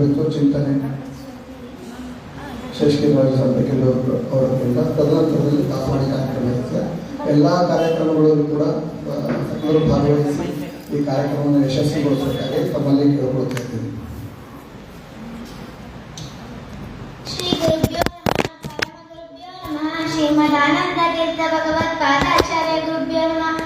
ಕುರಿತು ಚಿಂತನೆ ಶೇಷಗಿರಿರಾಜ ಸಂತಕೆಲ್ಲೂರು ಅವರಿಂದ. ತದನಂತರದಲ್ಲಿ ದಾಸವಾಣಿ ಕಾರ್ಯಕ್ರಮ ಇರುತ್ತೆ. ಎಲ್ಲ ಕಾರ್ಯಕ್ರಮಗಳಲ್ಲೂ ಕೂಡ ಸಕಲರು ಭಾಗವಹಿಸಿ ಈ ಕಾರ್ಯಕ್ರಮವನ್ನು ಯಶಸ್ವಿಗೊಳಿಸಬೇಕಾಗಿ ತಮ್ಮಲ್ಲಿ ಕೇಳ್ಕೊಳ್ತಾ ಇದ್ದೀನಿ. ಶ್ರೀ ಗುರುಭ್ಯೋ ನಮಃ. ಪರಮ ಗುರುಭ್ಯೋ ನಮಃ. ಶ್ರೀಮದಾನಂದ ತೀರ್ಥ ಭಗವತ್ ಪಾದಾಚಾರ್ಯ ಗುರುಭ್ಯೋ ನಮಃ.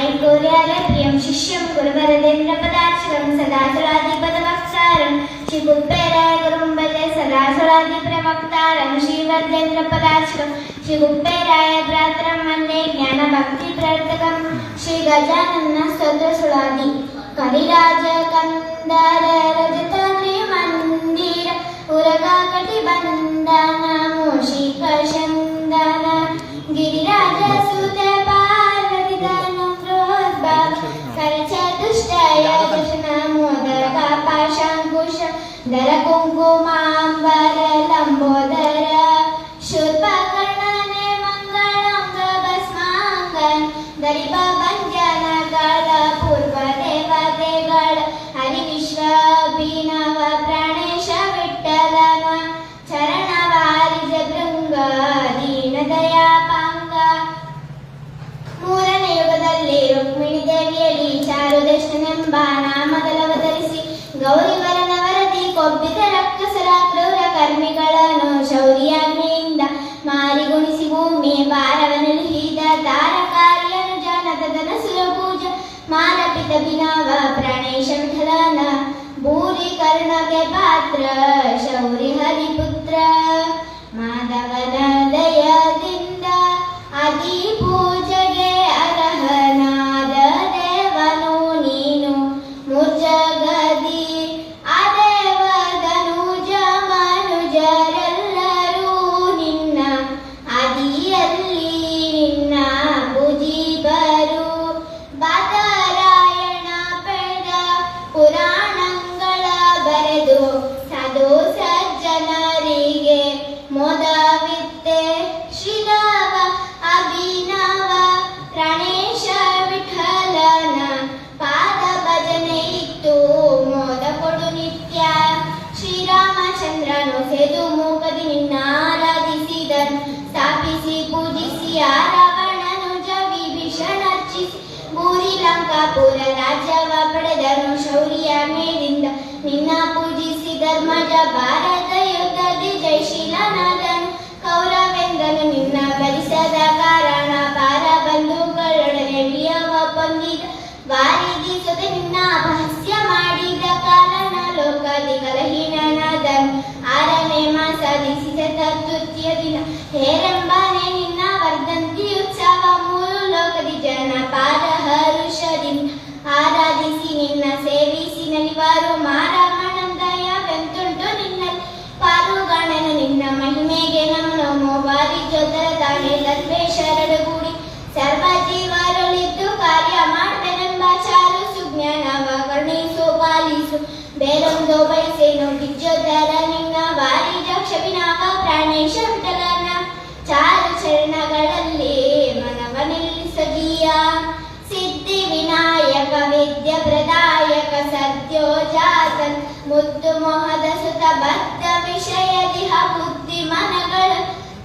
ಐಕೋರ್ಯಾಲಯ ಪ್ರಿಯಂ ಶಿಷ್ಯಂ ಗುರುವರದೇಂದ್ರ ಪದಾಶ್ರಂ ಸದಾಸುರಾಧಿಪದವಕ್ತಾರಂ ಶ್ರೀ ಗುಪ್ಪೇರಾಯ ಗುರುಂ ಭಜೆ ಸದಾಸುರಾಧಿ ಪ್ರವಕ್ತಾರಂ ಶ್ರೀವರ್ಧೇಂದ್ರ ಪದಾಶ್ರಂ ಶ್ರೀ ಗುಪ್ಪೇರಾಯ ಭ್ರಾತರಂ ವಂದೇ ಜ್ಞಾನ ಭಕ್ತಿ ಪ್ರವರ್ತಕಂ ಶ್ರೀ ಗಜಾನನ ಸ್ತೋತ್ರ ಸುಳಾದಿ ಕರಿರಾಜ ಕಂದರ ರಜತ ಮಂದಿರ ಉರಗ ಕಟಿ ಬಂಧನ ಮೂಷಿಕ ಚಂದನ ಗಿರಿರಾಜ ಸುತ ಪಾರ್ವತಿ ಧನುರ್ಭಾವ ಕರಚ ದುಷ್ಟಯ ಕೃಷ್ಣ ಮೋದಕ ಪಾಶಾಂಕುಶ ದರ ಕುಂಕುಮಾಂಬರ ಲಂಬೋದರ ಶೂರ್ಪಕರ್ಣನೆ ಮಂಗಳಾಂಗ ಭಸ್ಮಾಂಗನ್ ದರಿಪ ಭಂಜನಗಳ ಪೂರ್ವ ದೇವತೆಗಳ ಹರಿ ವಿಶ್ವಾಭಿನವ ಪ್ರಾಣೇಶ ವಿಠಲನ ಚರಣವಾರಿಜ ಭೃಂಗ ದೀನ ದಯಾಪಾಂಗ. ಮೂರನೇ ಯುಗದಲ್ಲಿ ರುಕ್ಮಿಣಿ ದೇವಿಯಲ್ಲಿ ಚಾರುದರ್ಶನೆಂಬ ನಾಮದಲವತರಿಸಿ ಗೌರಿವರನ ವರದಿ ಕೊಬ್ಬಿದ ರಕ್ಕಸರ ಕ್ರೂರ ಕರ್ಮಿಗಳನ್ನು ಶೌರ್ಯಾಜ್ಞೆಯಿಂದ ಮಾರಿಗುಣಿಸಿ ಭೂಮಿ ಭಾರವನ್ನಿಳಿಸಿದ ತಾರಕಾರಿಯನು ಜನತದನ ಸುರಪೂಜ ಮಾನಪಿತ ಭಿನವ ಪ್ರಾಣೇಶ ವಿಠಲನ ಭೂರಿ ಕರ್ಣಗೆ ಪಾತ್ರ ಶೌರಿ ಹರಿಪುತ್ರ ಮಾಧವನ ದಯದಿಂದ ಅದಿ ಪೂಜೆಗೆ ಅರ್ಹನಾದ ದೇವನು ನೀನು ಮುರ್ಜಗದಿ ಅದೇವದನುಜ ಮನುಜರೆಲ್ಲರೂ ನಿನ್ನ ಅದಿಯಲ್ಲಿ ನಿನ್ನ ಪೂಜಿಬರು. ಬಾದರಾಯಣ ಪೆದ ಪುರಾಣಗಳ ಬರೆದು ಸಾಧು ಸಜ್ಜನರಿಗೆ ಮೋದವಿತ್ತೆ ಶ್ರೀಧವ ಅಭಿನವ ಪ್ರಾಣೇಶ ವಿಠಲನ ಪಾದ ಭಜನೆ ಇತ್ತು ಮೋದ ಕೊಡು ನಿತ್ಯ. ಶ್ರೀರಾಮಚಂದ್ರನು ಸೇದು ಮೂಕದಿ ನಿನ್ನ ಆರಾಧಿಸಿದನು ಸ್ಥಾಪಿಸಿ ಪೂಜಿಸಿ ಆ ರಾವಣನು ವಿಭೀಷಣರ್ಚಿಸಿ ಭೂರಿ ಲಂಕಾಪುರ ರಾಜ್ಯವ ಪಡೆದನು ಶೌರ್ಯ ಮೇಲಿಂದ ನಿನ್ನ ಪೂಜಿಸಿ ಧರ್ಮಜ ಭಾರತ ಯುದ್ಧದಿ ಜಯಶೀಲನಾದನು. ಕೌರವೇಂದ್ರನು ನಿನ್ನ ಭರಿಸದ ಕಾರಣ ಪಾರ ಬಂಧುಗಳೊಡನೆ ವಿಯವ ಪೊಂದಿದ ವಾರಿದಿ ಸೊದೆ ನಿನ್ನ ಅಪಹಾಸ್ಯ ಮಾಡಿದ ಕಾರಣ ಲೋಕದಿ ಕಲಹೀನನಾದನು. 6ನೇ ಮಾಸದಿ ತೃತೀಯ ದಿನ ಹೇರೆಂಬಾನೆ ನಿನ್ನ ವರ್ಧಂತಿ ಉತ್ಸವ 3 ಲೋಕದಿ ಜನ ಪಾದ ಹರುಷದಿಂದ ಆರಾಧಿಸಿ ನಿನ್ನ ಸೇವಿಸಿ ನಲಿವಾರು ಮಾರಮ್ಮನಂದಯವೆಂತುಂಟು ನಿನ್ನಲ್ಲಿ ಪಾರುಗಾಣನು ನಿನ್ನ ಮಹಿಮೆಗೆ ನಮೋ ಬಾರಿ ಜೋತರ ತಾಳೆ ಲರ್ವೇಶರಡುಗೂಡಿ ಸರ್ವ ಜೀವರೊಳಿದ್ದು ಕಾರ್ಯ ಮಾಡ್ಬೇನೆಂಬ ಚಾರು ಸುಜ್ಞಾನವ ಕರುಣಿಸು ಪಾಲಿಸು ಬೇರೊಂದು ಬಯಸೇನು ಕಿಜ್ಜೋದರ ನಿನ್ನ ವಾರಿ ಜಕ್ಷಭಿನವ ಪ್ರಾಣೇಶ ವಿಠಲನ ಚಾರು ಚರಣಗಳಲ್ಲಿ ಮನವ ನಿಲ್ಲಿಸದೀಯ. ಸಿದ್ಧಿ ವಿನಾಯಕ ವಿದ್ಯ ಪ್ರದಾಯಕ ಸದ್ಯೋಜಾತನ್ ಮುದ್ದು ಮೋಹದ ಸುತ ಬದ್ಧ ವಿಷಯದಿಹ ಬುದ್ಧಿ ಮನಗಳ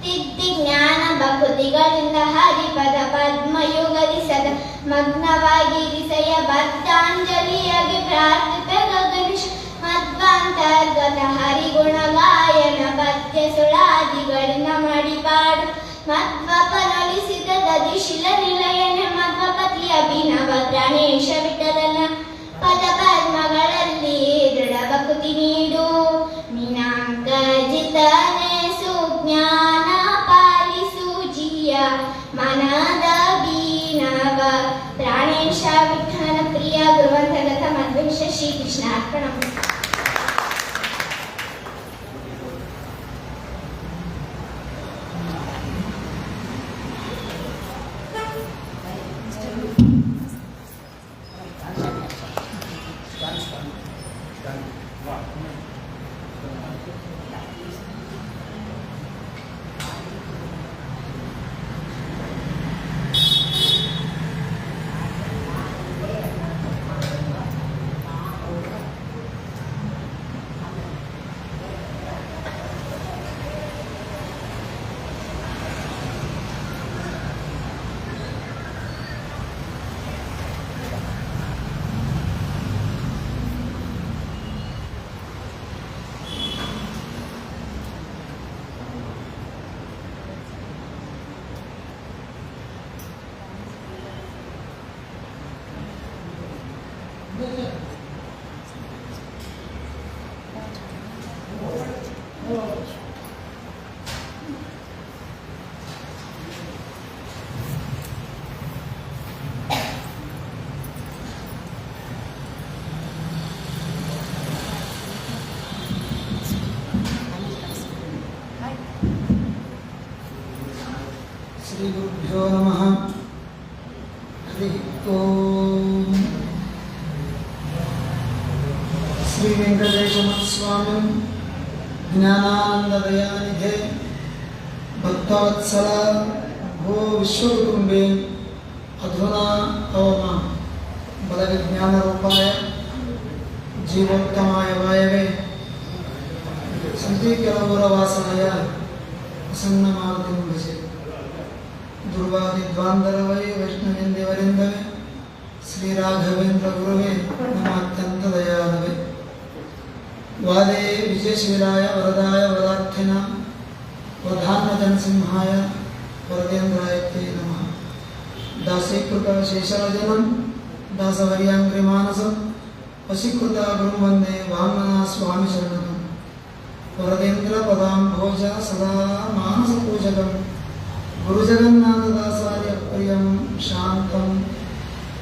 ತಿದ್ದಿ ಜ್ಞಾನ ಭಕುತಿಗಳಿಂದ ಹರಿಪದ ಪದ್ಮಯುಗದಿ ಸದ ಮಗ್ನವಾಗಿರಿಸಯ ಬದ್ಧಾಂಜಲಿಯಾಗಿ ಪ್ರಾರ್ಥಿಪೆ ಗಗನಿಷ ಮಧ್ವಾಂತರ್ಗತ ಹರಿಗುಣ ಗಾಯನ ಪದ್ಯ ಸುಳಾದಿಗಳಿಂದ ಮಡಿಪಾಡು ಮಧ್ವಪನೊಲಿಸಿದ ದದಿಶಿಲ ನಿಲಯನ ಮಧ್ವಪತಿ ಅಭಿನವ ಪ್ರಾಣೇಶ ವಿಠಲನ ಪದ ಪದ್ಮಗಳಲ್ಲಿ ದೃಢ ಭಕುತಿ ನೀಡು. ನಿನಾಂಕ ಜಿತನೆ ಸುಜ್ಞಾನ ಪಾಲಿಸು ಜಿಯ ಮನದ ಬೀನವ ಪ್ರಾಣೇಶ ವಿಠಲನ ಪ್ರಿಯ ಗುರುವಂತಗತ ಮಧ್ವೇಶ ಶ್ರೀಕೃಷ್ಣ ಅರ್ಪಣ. ಶ್ರೀ ಗುರುಭ್ಯೋ ನಮಃ. ಹರಿ ಓಂ. ಶ್ರೀ ವೆಂಕಟೇಶಮತ್ಸ್ವಾಮಿ ಜ್ಞಾನಾನಂದದಯಾನಿಧೆ ಭಕ್ತವತ್ಸಲ ಭೋ ವಿಶ್ವಕುಟುಂಬೆ ಅಧುನಾ ಅವಮ ಬಲವಿಜ್ಞಾನರೂಪಾಯ ಜೀವೋತ್ತಮಾಯ ವಾಯವೆ ಸಂತೀಕರಪುರವಾಸನಯ ಪ್ರಸನ್ನಮಾರುತಿಂ ಭಜೆ. ದುರ್ವಾದಿದ್ವಾಂಧರವೈ ವೈಷ್ಣವೇಂದ್ಯವರಿಂದವೇ ಶ್ರೀರಾಘವೇಂದ್ರ ಗುರುವೇ ನಮ್ಮ ಅತ್ಯಂತ ದಯಾಳವೇ. ವಾದೇ ವಿಜಯಶೀಲಾಯ ವರದಾಯ ವರಾರ್ಥಿನ ವಧಾನ್ಯಜನಸಿಂಹಾಯ ವರದೇಂದ್ರಾಯ ತೇ ನಮಃ. ದಾಸೀಕೃತ ಶೇಷರಜನಂ ದಾಸವರ್ಯಾಂಗ್ರಿಮಾನಸಂ ವಶೀಕೃತ ಗುರುಂ ವಂದೇ ವಾಮನ ಸ್ವಾಮಿ ಶರಣಂ. ವರದೇಂದ್ರ ಪದಾಂಭೋಜ ಸದಾ ಮಾನಸಪೂಜಕಂ ಗುರುಜಗನ್ನಾಥದಾಸಾರ್ಯ ಪ್ರಿಯಂ ಶಾಂತಂ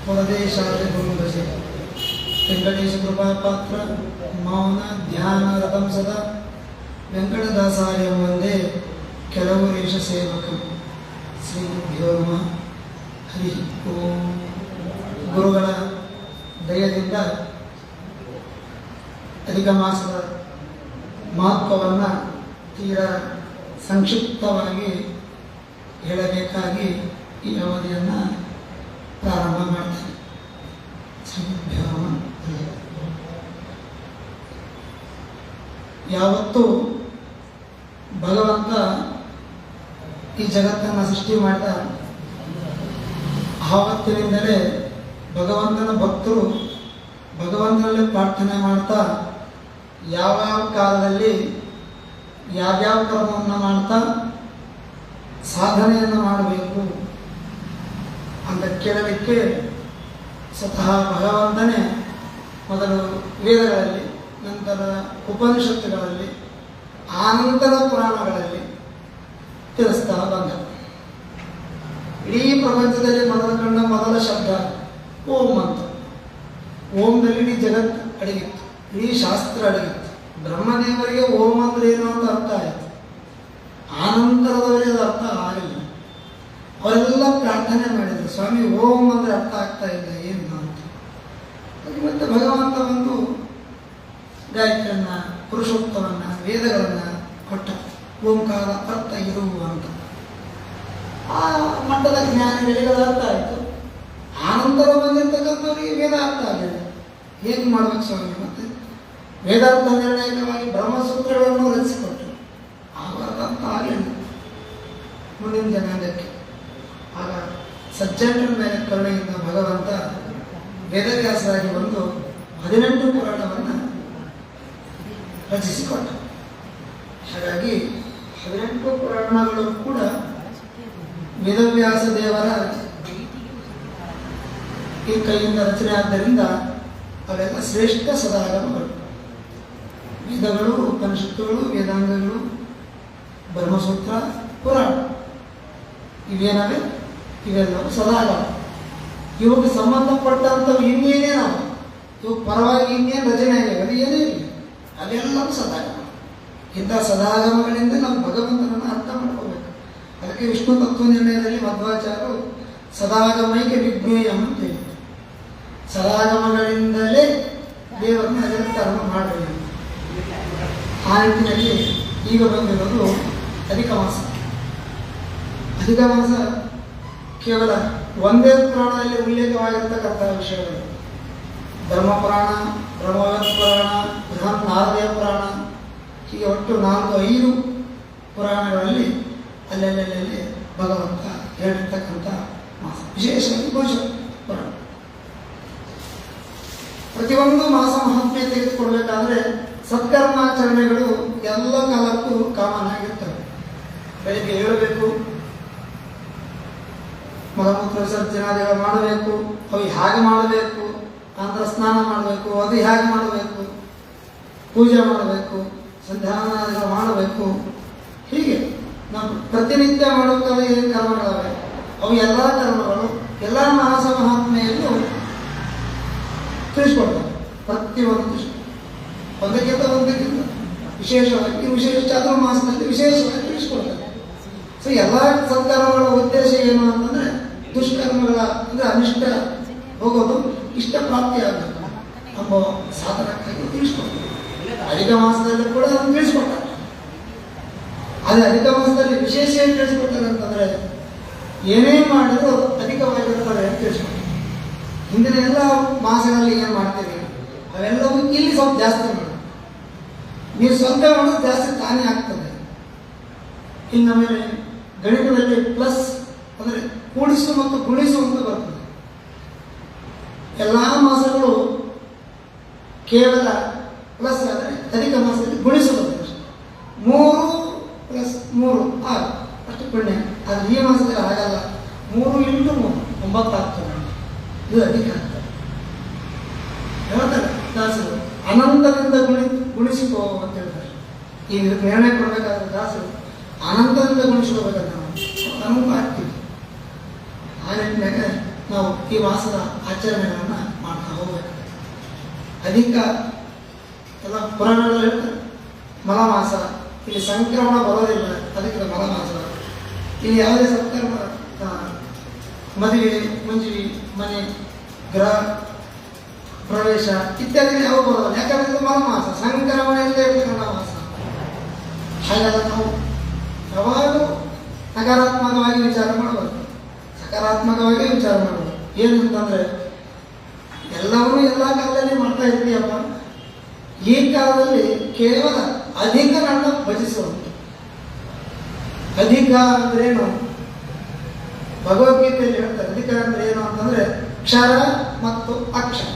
ವರದೇಶಾರ್ಯ ಗುರು ಭಜೆ. ವೆಂಕಟೇಶ ಕೃಪಾಪಾತ್ರ ಮೌನ ಧ್ಯಾನ ರಥಂ ಸದಾ ವೆಂಕಟದಾಸಾರ್ಯಂ ವಂದೇ ಕೆಲವು ರೇಷ ಸೇವಕಂ. ಶ್ರೀ ಗುರುಭ್ಯೋ ನಮಃ. ಹರಿ ಓಂ. ಗುರುಗಳ ದಯದಿಂದ ಅಧಿಕ ಮಾಸದ ಮಹತ್ವವನ್ನು ತೀರಾ ಸಂಕ್ಷಿಪ್ತವಾಗಿ ಹೇಳಬೇಕಾಗಿ ಈ ಅವಧಿಯನ್ನು ಪ್ರಾರಂಭ ಮಾಡ್ತೇನೆ. ಯಾವತ್ತೂ ಭಗವಂತ ಈ ಜಗತ್ತನ್ನು ಸೃಷ್ಟಿ ಮಾಡಿದ ಆವತ್ತಿನಿಂದಲೇ ಭಗವಂತನ ಭಕ್ತರು ಭಗವಂತನಲ್ಲಿ ಪ್ರಾರ್ಥನೆ ಮಾಡ್ತಾ ಯಾವ್ಯಾವ ಕಾಲದಲ್ಲಿ ಯಾವ್ಯಾವ ಕರ್ಮವನ್ನು ಮಾಡ್ತಾ ಸಾಧನೆಯನ್ನು ಮಾಡಬೇಕು ಅಂತ ಕೇಳಲಿಕ್ಕೆ ಸ್ವತಃ ಭಗವಂತನೇ ಮೊದಲು ವೇದಗಳಲ್ಲಿ, ನಂತರ ಉಪನಿಷತ್ತುಗಳಲ್ಲಿ, ಆನಂತರ ಪುರಾಣಗಳಲ್ಲಿ ತಿಳಿಸ್ತಾ ಬಂದ. ಇಡೀ ಪ್ರಪಂಚದಲ್ಲಿ ಕಂಡ ಮೊದಲ ಶಬ್ದ ಓಂ ಅಂತ. ಓಂನಲ್ಲಿ ಇಡೀ ಜಗತ್ತು ಅಡಗಿತ್ತು, ಇಡೀ ಶಾಸ್ತ್ರ ಅಡಗಿತ್ತು. ಬ್ರಹ್ಮದೇವರಿಗೆ ಓಂ ಅಂದ್ರೆ ಏನು ಅಂತ ಅರ್ಥ ಆಯಿತು, ಆನಂತರದವರಿಗೆ ಅದು ಅರ್ಥ ಆಗಲಿಲ್ಲ. ಅವರೆಲ್ಲ ಪ್ರಾರ್ಥನೆ ಮಾಡಿದರು, ಸ್ವಾಮಿ ಓಂ ಅಂದರೆ ಅರ್ಥ ಆಗ್ತಾ ಇಲ್ಲ ಏನು ಅಂತ. ಮತ್ತೆ ಭಗವಂತ ಒಂದು ಗಾಯತ್ರಿಯನ್ನ, ಪುರುಷೋತ್ತಮನ್ನ, ವೇದಗಳನ್ನು ಕೊಟ್ಟ. ಓಂಕಾರ ಅರ್ಥ ಇದು ಅಂತ ಆ ಮಟ್ಟದ ಜ್ಞಾನಿಗಳಿಗೆ ಅದು ಅರ್ಥ ಆಯಿತು. ಆನಂತರ ಬಂದಿರ್ತಕ್ಕಂಥವ್ರಿಗೆ ವೇದ ಅರ್ಥ ಆಗಲಿಲ್ಲ. ಹೇಗೆ ಮಾಡ್ಬೇಕು ಸ್ವಾಮಿ? ಮತ್ತೆ ವೇದಾಂತ ನಿರ್ಣಾಯಕವಾಗಿ ಬ್ರಹ್ಮಸೂತ್ರಗಳನ್ನು ರಚಿಸಿಕೊಟ್ಟರು, ಆಗ ಅರ್ಥ ಆಗಲಿಲ್ಲ ಮುಂದಿನ ಜನಾಂಗಕ್ಕೆ. ಆಗ ಸಜ್ಜನರ ಮೇಲೆ ಕರುಣೆಯಿಂದ ಭಗವಂತ ವೇದವ್ಯಾಸರಾಗಿ ಬಂದು 18 ಪುರಾಣವನ್ನು ರಚಿಸಿಕೊಟ್ಟ. ಹಾಗಾಗಿ 18 ಪುರಾಣಗಳು ಕೂಡ ವೇದವ್ಯಾಸ ದೇವರ ಈ ಕೈಯಿಂದ ರಚನೆ ಆದ್ದರಿಂದ ಅವೆಲ್ಲ ಶ್ರೇಷ್ಠ ಸದಾಗಮಗಳು. ವೇದಗಳು, ಉಪನಿಷತ್ತುಗಳು, ವೇದಾಂಗಗಳು, ಬ್ರಹ್ಮಸೂತ್ರ, ಪುರಾಣ ಇವೇನವೆ ಇವೆಲ್ಲವೂ ಸದಾಗಮ. ಇವಕ್ಕೆ ಸಂಬಂಧಪಟ್ಟಂಥವು ಇನ್ನೇನೇ ನಾವು ಇವು ಪರವಾಗಿ ಇನ್ನೇನು ರಚನೆ ಆಗಿವೆ ಅದು ಏನೇ ಇಲ್ಲ, ಅವೆಲ್ಲವೂ ಸದಾಗಮ. ಇಂಥ ಸದಾಗಮಗಳಿಂದ ನಾವು ಭಗವಂತನನ್ನು ಅರ್ಥ ಮಾಡ್ಕೋಬೇಕು. ಅದಕ್ಕೆ ವಿಷ್ಣು ತತ್ವ ನಿರ್ಣಯದಲ್ಲಿ ಮಧ್ವಾಚಾರ್ಯರು ಸದಾಗಮೈಕ ವಿಜ್ಞೇಯಂ ಅಂತ ಹೇಳಿದರು. ಸದಾಗಮಗಳಿಂದಲೇ ದೇವರನ್ನ ನಿರಂತರಮ ಮಾಡಬೇಕು. ಆ ನಿಟ್ಟಿನಲ್ಲಿ ಈಗ ಬಂದಿರೋದು ಅಧಿಕ ಮಾಸ. ಅಧಿಕ ಮಾಸ ಕೇವಲ ಒಂದೇ ಪುರಾಣದಲ್ಲಿ ಉಲ್ಲೇಖವಾಗಿರ್ತಕ್ಕಂಥ ವಿಷಯಗಳು. ಧರ್ಮಪುರಾಣ, ಬ್ರಹ್ಮವತ್ ಪುರಾಣ, ಬೃಹನ್ ನಾರದೀಯ ಪುರಾಣ, ಹೀಗೆ ಒಟ್ಟು 4-5 ಪುರಾಣಗಳಲ್ಲಿ ಅಲ್ಲೆಲ್ಲೆಲ್ಲಿ ಭಗವಂತ ಹೇಳಿರ್ತಕ್ಕಂಥ ಮಾಸ. ವಿಶೇಷವಾಗಿ ಭೋಜ ಪುರಾಣ. ಪ್ರತಿಯೊಂದು ಮಾಸ ಮಹಾತ್ಮೆ ತೆಗೆದುಕೊಳ್ಬೇಕಾದ್ರೆ ಸತ್ಕರ್ಮಾಚರಣೆಗಳು ಎಲ್ಲ ಕಾಲಕ್ಕೂ ಕಾಮನ್ ಆಗಿರ್ತವೆ. ಬೆಳಿಗ್ಗೆ ಏಳಬೇಕು, ಮಲಮೂತ್ರ ವಿಸರ್ಜನಾದಿಗಳು ಮಾಡಬೇಕು, ಅವು ಹೇಗೆ ಮಾಡಬೇಕು, ನಂತರ ಸ್ನಾನ ಮಾಡಬೇಕು, ಅದು ಹೇಗೆ ಮಾಡಬೇಕು, ಪೂಜೆ ಮಾಡಬೇಕು, ಸಂಧ್ಯಾವಂದನ ಮಾಡಬೇಕು. ಹೀಗೆ ನಾವು ಪ್ರತಿನಿತ್ಯ ಮಾಡೋಕ್ಕಾಗ ಏನು ಕರ್ಮಗಳವೆ ಅವು ಎಲ್ಲ ಕರ್ಮಗಳು ಎಲ್ಲ ಮಾಸ ಮಹಾತ್ಮೆಯನ್ನು ತಿಳಿಸ್ಕೊಡ್ತಾರೆ. ಪ್ರತಿಯೊಂದು ಒಂದಕ್ಕಿಂತ ವಿಶೇಷವಾಗಿ ವಿಶೇಷ ಚಾತುರ್ಮಾಸದಲ್ಲಿ ವಿಶೇಷವಾಗಿ ತಿಳಿಸ್ಕೊಡ್ತಾರೆ. ಸೊ ಎಲ್ಲ ಸತ್ಕರ್ಮಗಳ ಉದ್ದೇಶ ಏನು ಅಂತಂದ್ರೆ ದುಷ್ಕರ್ಮಗಳ ಅಂದ್ರೆ ಅನಿಷ್ಟ ಹೋಗೋದು, ಇಷ್ಟ ಪ್ರಾಪ್ತಿಯಾಗಬೇಕು ಎಂಬ ಸಾಧನಕ್ಕಾಗಿ ತಿಳಿಸ್ಕೊಡ್ತಾರೆ. ಅಧಿಕ ಮಾಸದಲ್ಲಿ ಕೂಡ ಅದನ್ನು ತಿಳಿಸ್ಕೊಡ್ತಾರೆ. ಅದೇ ಅಧಿಕ ಮಾಸದಲ್ಲಿ ವಿಶೇಷ ಏನು ತಿಳಿಸ್ಕೊಡ್ತಾರೆ ಅಂತಂದ್ರೆ ಏನೇ ಮಾಡಿದ್ರು ಅಧಿಕವಾಗಿರುತ್ತದೆ ಅಂತ ತಿಳಿಸ್ಕೊಡ್ತಾರೆ. ಹಿಂದಿನ ಎಲ್ಲ ಮಾಸಗಳಲ್ಲಿ ಏನು ಮಾಡ್ತೀವಿ ಅವೆಲ್ಲವೂ ಇಲ್ಲಿ ಸ್ವಲ್ಪ ಜಾಸ್ತಿ ಮಾಡಿ, ನೀವು ಸ್ವಲ್ಪ ಮಾಡೋದು ಜಾಸ್ತಿ ತಾನೇ ಆಗ್ತದೆ. ಇನ್ನು ಆಮೇಲೆ ಗಣಿತದಲ್ಲಿ ಪ್ಲಸ್ ಅಂದರೆ ಕೂಡಿಸು ಮತ್ತು ಗುಣಿಸು ಅಂತ ಬರ್ತದೆ. ಎಲ್ಲ ಮಾಸಗಳು ಕೇವಲ ಪ್ಲಸ್ ಆದರೆ ಅಧಿಕ ಮಾಸದಲ್ಲಿ ಗುಣಿಸು ಬರ್ತದೆ. 3 + 3 6 ಅಷ್ಟು ಪುಣ್ಯ. ಆದರೆ ಈ ಮಾಸದಲ್ಲಿ ಹಾಗಲ್ಲ, 3 × 3 9 ಆಗ್ತದೆ. ಇದು ಅಧಿಕ ಆಗ್ತದೆ. ಹೇಳ್ತಾರೆ ದಾಸರು ಅನಂತದಿಂದ ಗುಣಿಸಿಕೋ ಅಂತ ಹೇಳ್ತಾರೆ. ಈಗ ನಿರ್ಣಯ ಕೊಡಬೇಕಾದ್ರೆ ದಾಸರು ಅನಂತದಿಂದ ಗುಣಿಸ್ಕೋಬೇಕಂತ ನಮಗೂ ಆಗ್ತೀವಿ. ಆ ನಿಟ್ಟಿನಾಗ ನಾವು ಈ ಮಾಸದ ಆಚರಣೆಗಳನ್ನು ಮಾಡ್ತಾ ಹೋಗ್ಬೇಕು. ಅಧಿಕ ಎಲ್ಲ ಪುರಾಣಗಳು ಹೇಳ್ತಾರೆ ಮಲಮಾಸ, ಇಲ್ಲಿ ಸಂಕ್ರಮಣ ಬರೋದಿಲ್ಲ, ಅದಕ್ಕೆ ಮಲಮಾಸ. ಇಲ್ಲಿ ಯಾವುದೇ ಸತ್ಕರ್ಮ ಮದುವೆ, ಮುಂಜಿವಿ, ಮನೆ, ಗೃಹ ಪ್ರವೇಶ ಇತ್ಯಾದಿ ಯಾವ ಬರೋದಿಲ್ಲ. ಯಾಕಂದ್ರೆ ಇದು ಮಲಮಾಸ, ಸಂಕ್ರಮಣ ಇಲ್ಲದೆ ಇರ್ತಕ್ಕಂಥ ಮಾಸ. ಹಾಗಾದ ನಾವು ಯಾವಾಗಲೂ ನಕಾರಾತ್ಮಕವಾಗಿ ವಿಚಾರ ಮಾಡಬಾರ್ದು, ಸಕಾರಾತ್ಮಕವಾಗಿ ವಿಚಾರ ಮಾಡಬಹುದು. ಏನಂತಂದ್ರೆ ಎಲ್ಲವನ್ನೂ ಎಲ್ಲ ಕಾಲದಲ್ಲಿ ಮಾಡ್ತಾ ಇರ್ತೀಯಪ್ಪ, ಈ ಕಾಲದಲ್ಲಿ ಕೇವಲ ಅಧಿಕ ನನ್ನ ಭಜಿಸುವಂತ. ಅಧಿಕ ಅಂದ್ರೇನು? ಭಗವದ್ಗೀತೆಯಲ್ಲಿ ಹೇಳ್ತಾರೆ ಅಧಿಕ ಅಂದ್ರೆ ಏನು ಅಂತಂದ್ರೆ ಕ್ಷರ ಮತ್ತು ಅಕ್ಷರ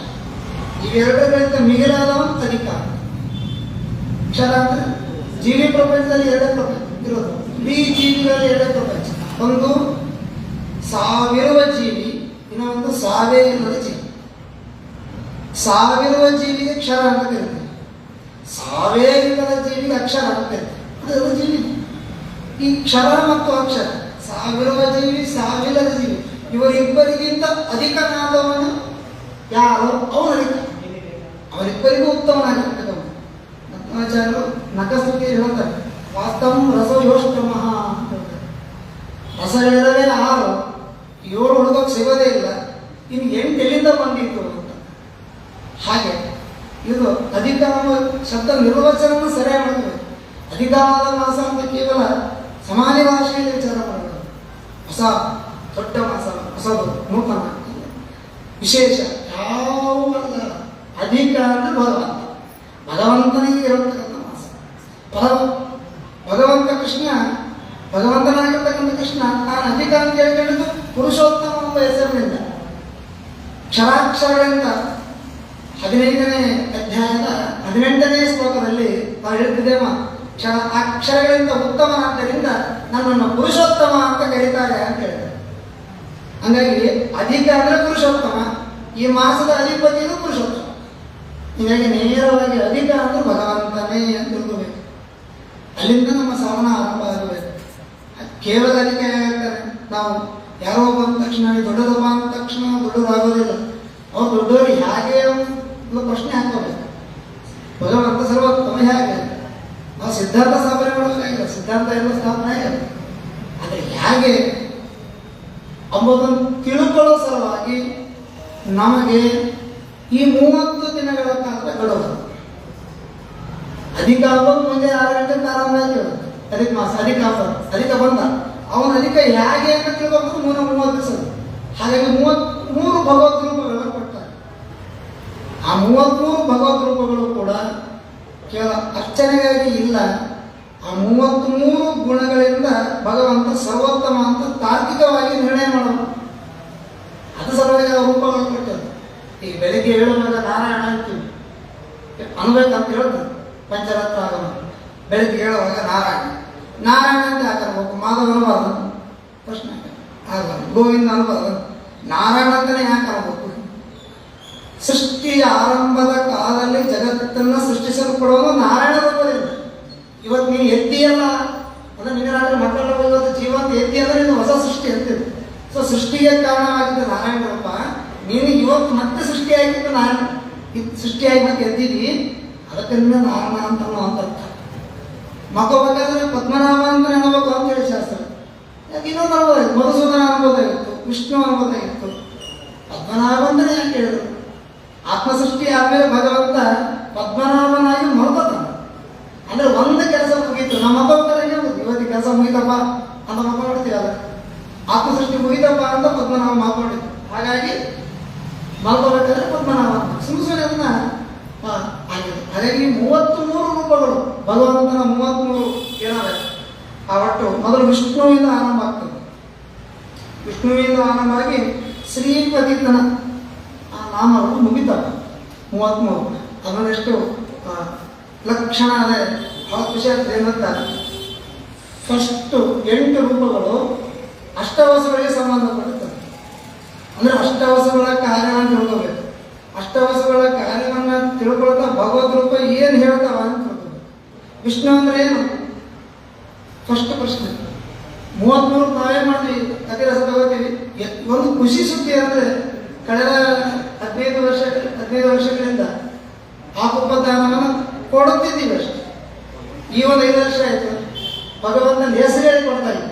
ಇವೆರಡರಿಂದ ಮಿಗಿಲಾದವ ಅಧಿಕ. ಕ್ಷರ ಅಂದ್ರೆ ಜೀವಿ ಪ್ರಪಂಚದಲ್ಲಿ 2 ಪ್ರಪಂಚ ಇರೋದು. ಇಡೀ ಜೀವಿಗಳಲ್ಲಿ 2 ಪ್ರಪಂಚ, ಒಂದು ಸಾವಿರುವ ಜೀವಿ, ಇನ್ನೊಂದು ಸಾವೇ ಇಲ್ಲದ ಜೀವಿ. ಸಾವಿರುವ ಜೀವಿಗೆ ಕ್ಷರ ಅಂತ ಕರೀತೀವಿ, ಸಾವೇ ಇಲ್ಲದ ಜೀವಿಗೆ ಅಕ್ಷರ ಅಂತ ಕರೀತೀವಿ. ಅದು ಜೀವಿ. ಈ ಕ್ಷರ ಮತ್ತು ಅಕ್ಷರ, ಸಾವಿರುವ ಜೀವಿ, ಸಾವಿಲ್ಲದ ಜೀವಿ, ಇವರಿಬ್ಬರಿಗಿಂತ ಅಧಿಕನಾದವನು ಯಾರು? ಅವನು ಅಧಿಕ. ಅವರಿಬ್ಬರಿಗೂ ಉತ್ತಮನಾಗಿರ್ತಕ್ಕಂಥ ಆಚಾರ್ಯರು ನಖಸ್ತುತಿ ಹೇಳ್ತಾರೆ, ವಾಸ್ತವ ರಸಯೋಷ್ಟಮಃ ಅಂತ ಹೇಳ್ತಾರೆ. ರಸ ಹೇಳಿದರೆ 6, 7 ಹುಡುಗಕ್ಕೆ ಸಿಗೋದೇ ಇಲ್ಲ, ಇನ್ನು 8 ಎಲ್ಲಿಂದ ಬಂದಿತ್ತು ಅಂತ. ಹಾಗೆ ಇದು ಅಧಿಕ ಶಬ್ದ ನಿರ್ವಚನವನ್ನು ಸರಿಯಾಗಿ ಮಾಡಬೇಕು. ಅಧಿಕವಾದ ಮಾಸ ಅಂತ ಕೇವಲ ಸಮಾಜ ಭಾಷೆಯಲ್ಲಿ ವಿಚಾರ ಮಾಡಬೇಕು. ಹೊಸ ದೊಡ್ಡ ಮಾಸ, ಹೊಸದು, ನೂತನ, ವಿಶೇಷ ಯಾವುದಲ್ಲ. ಅಧಿಕ ಅಂದ್ರೆ ಭಗವಂತನಿಗೆ ಇರತಕ್ಕಂಥ ಮಾಸ. ಭಗವಂತ ಕೃಷ್ಣ, ಭಗವಂತನಾಗಿರ್ತಕ್ಕಂಥ ಕೃಷ್ಣ ತಾನು ಅಧಿಕ ಅಂತ ಹೇಳ್ಕೊಂಡಿದ್ದು ಪುರುಷೋತ್ತಮ ಎಂಬ ಹೆಸರಿನಿಂದ, ಕ್ಷರಾಕ್ಷರಗಳಿಂದ 15ನೇ ಅಧ್ಯಾಯದ 18ನೇ ಶ್ಲೋಕದಲ್ಲಿ ನಾವು ಹೇಳ್ತಿದ್ದೇವ, ಅಕ್ಷರಗಳಿಂದ ಉತ್ತಮನಾದ್ದರಿಂದ ನನ್ನನ್ನು ಪುರುಷೋತ್ತಮ ಅಂತ ಕರೀತಾರೆ ಅಂತ ಹೇಳಿದ್ದಾರೆ. ಹಂಗಾಗಿ ಅಧಿಕ ಅಂದ್ರೆ ಪುರುಷೋತ್ತಮ, ಈ ಮಾಸದ ಅಧಿಪತಿಯು ಪುರುಷೋತ್ತಮ. ಹೀಗಾಗಿ ನೇರವಾಗಿ ಅಧಿಕ ಅಂದ್ರೆ ಭಗವಂತನೇ ಅಂತ ತಿಳ್ಕೋಬೇಕು. ಅಲ್ಲಿಂದ ನಮ್ಮ ಶ್ರವಣ ಆರಂಭ ಆಗಬೇಕು. ಕೇವಲ ಅಧಿಕ ಹೇಳ್ತಾರೆ, ನಾವು ಯಾರೋ ಬಂದ ತಕ್ಷಣ ದೊಡ್ಡದಪ್ಪ ಅಂದ ತಕ್ಷಣ ದೊಡ್ಡದಾಗೋದಿಲ್ಲ. ಅವ್ರು ದೊಡ್ಡವರು ಹೇಗೆ ಪ್ರಶ್ನೆ ಹಾಕೋಬೇಕು. ಭಗವಂತ ಸರ್ವೋತ್ತಮ ಹೇಗೆ? ನಾವು ಸಿದ್ಧಾಂತ ಸ್ಥಾಪನೆ ಮಾಡಬೇಕಾಗಿಲ್ಲ, ಸಿದ್ಧಾಂತ ಎಲ್ಲ ಸ್ಥಾಪನೆ ಆಗಿಲ್ಲ. ಆದರೆ ಹೇಗೆ ಎಂಬುದನ್ನು ತಿಳ್ಕೊಳ್ಳೋ ಸಲುವಾಗಿ ನಮಗೆ ಈ 30 ದಿನಗಳ ಕಾಲ ಗಡುವು. ಅಧಿಕ ಹಬ್ಬ ಮುಂದೆ 6 ಗಂಟೆ ಆರಂಭ ಆಗಿರುತ್ತೆ. ಅಧಿಕ ಮಾಸ, ಅಧಿಕ ಹಬ್ಬ, ಅಧಿಕ ಬಂದ ಅವನ ಅಧಿಕ ಹೇಗೆ ಅಂತ ತಿಳ್ಕೊಂಡು 30 ದಿವಸ. ಹಾಗಾಗಿ 33 ಭಗವದ್ ರೂಪಗಳನ್ನು ಕೊಡ್ತಾರೆ. ಆ 33 ಭಗವದ್ ರೂಪಗಳು ಕೂಡ ಕೇವಲ ಅರ್ಚನೆಗಾಗಿ ಇಲ್ಲ. ಆ 33 ಗುಣಗಳಿಂದ ಭಗವಂತ ಸರ್ವೋತ್ತಮ ಅಂತ ತಾರ್ಕಿಕವಾಗಿ ನಿರ್ಣಯ ಮಾಡೋದು. ಅದು ಸಲುವಾಗಿ ಆ ರೂಪಗಳನ್ನು ಕೊಟ್ಟದ್ದು. ಈಗ ಬೆಳಿಗ್ಗೆ ಹೇಳುವಾಗ ನಾರಾಯಣ ಅಂತೀವಿ, ಅನ್ಬೇಕಂತ ಹೇಳ್ತಾರೆ ಪಂಚರತ್ನ ಆಗಮ. ಬೆಳಿಗ್ಗೆ ಹೇಳುವಾಗ ನಾರಾಯಣ ಅಂತ ಹಾಕಬೇಕು. ಮಾಧವನ ಬರೋದು ಪ್ರಶ್ನೆ ಆಗಬಾರ್ದು, ಗೋವಿಂದ ಅನ್ಬಾರ್ದು, ನಾರಾಯಣ ಅಂತಾನೆ ಯಾಕೆ ಅನ್ಬೇಕು? ಸೃಷ್ಟಿಯ ಆರಂಭದ ಕಾಲದಲ್ಲಿ ಜಗತ್ತನ್ನು ಸೃಷ್ಟಿಸಲ್ಪಡುವುದು ನಾರಾಯಣ ರೂಪದಿಂದ. ಎತ್ತಿಯಲ್ಲ ಅಂದ್ರೆ ನೀವೇನಾದ್ರೆ ಮಕ್ಕಳ ಇವತ್ತು ಜೀವಂತ ಎತ್ತಿ ಅಂದ್ರೆ ಇದು ಹೊಸ ಸೃಷ್ಟಿ ಅಂತಿದೆ. ಸೊ ಸೃಷ್ಟಿಗೆ ಕಾರಣವಾಗಿದ್ದ ನಾರಾಯಣಪ್ಪ, ನೀನು ಇವತ್ತು ಮತ್ತೆ ಸೃಷ್ಟಿಯಾಗಿದ್ದು ಸೃಷ್ಟಿಯಾಗಿ ಮತ್ತೆ ಎದ್ದಿದ್ದಿ, ಅದಕ್ಕೆ ನಾರಾಯಣ ಅಂತ ಅರ್ಥ. ಮಕ್ಕಬೇಕಾದ್ರೆ ಪದ್ಮನಾಭ ಅಂತ ನೆನಬೇಕು ಅಂತೇಳಿ ಶಾಸ್ತ್ರ. ಯಾಕೆ ಇನ್ನೊಂದು ಅನ್ಬೋದಾಗಿತ್ತು, ಮಧುಸೂದನ ಅನ್ಬೋದಾಗಿತ್ತು, ವಿಷ್ಣು ಅನ್ಬೋದಾಗಿತ್ತು. ಪದ್ಮನಾಭ ಅಂದ್ರೆ ಯಾಕೆ ಹೇಳಿದ್ರು? ಆತ್ಮಸೃಷ್ಟಿ ಆದ್ಮೇಲೆ ಭಗವಂತ ಪದ್ಮನಾಭನಾಗಿ ಮಲ್ಕೋತಾನೆ. ಅಂದ್ರೆ ಒಂದು ಕೆಲಸ ಮುಗೀತು, ನಮ್ಮ ಮಕ್ಕಳಿಗೆ ಇವತ್ತು ಕೆಲಸ ಮುಗಿತಪ್ಪ ಅಂತ ಮಲ್ಕೊಂಡಿರ್ತೀವಲ್ಲ, ಆತ್ಮಸೃಷ್ಟಿ ಮುಗಿತಪ್ಪ ಅಂತ ಪದ್ಮನಾಭ ಮಾಡ್ಕೊಂಡಿದ್ದು. ಹಾಗಾಗಿ ಮಲ್ಕೋಬೇಕಾದ್ರೆ ಪದ್ಮನಾಭ ಸುಮ್ಮನೆ ಅದನ್ನ ಆಗಿದೆ. ಹಾಗಾಗಿ 33 ರೂಪಗಳು ಭಗವಂತನ 33 ಏನಾವೆ ಆ ಒಟ್ಟು ಮೊದಲು ವಿಷ್ಣುವಿಂದ ಆರಂಭ ಆಗ್ತದೆ. ವಿಷ್ಣುವಿಂದ ಆರಂಭ ಆಗಿ ಶ್ರೀಪತಿತನ ಆ ನಾಮಗಳು ಮುಗಿತವೆ 33. ಅದನ್ನೆಷ್ಟು ಲಕ್ಷಣ ಅದೇ ಹತ್ತು ವಿಷಯ ಏನಂತ ಫಸ್ಟ್ 8 ರೂಪಗಳು ಅಷ್ಟವಸುಗಳಿಗೆ ಸಂಬಂಧಪಡುತ್ತದೆ. ಅಂದ್ರೆ ಅಷ್ಟವಸುಗಳ ಕಾರ್ಯವನ್ನು ತಿಳ್ಕೋಬೇಕು. ಅಷ್ಟವಸುಗಳ ಕಾರ್ಯವನ್ನು ತಿಳ್ಕೊಳ್ತಾ ಭಗವದ್ ರೂಪ ಏನು ಹೇಳ್ತಾವ ಅಂತ ತಿಳ್ಕೋಬೇಕು. ವಿಷ್ಣು ಅಂದ್ರೆ ಏನು ಫಸ್ಟ್ ಪ್ರಶ್ನೆ. 33 ನಾವೇ ಮಾಡ್ತೀವಿ, ಅತಿರಸ ತಗೋತೀವಿ. ಒಂದು ಖುಷಿ ಸುದ್ದಿ ಅಂದ್ರೆ ಕಳೆದ 15 ವರ್ಷಗಳಿಂದ ಆಪದಾನವನ್ನು ಕೊಡುತ್ತಿದ್ದೀವಿ ಅಷ್ಟೇ. ಈ ಒಂದು 5 ವರ್ಷ ಆಯ್ತು ಭಗವಂತನ ಹೆಸರು ಹೇಳಿ ಕೊಡ್ತಾ ಇದ್ದೀವಿ.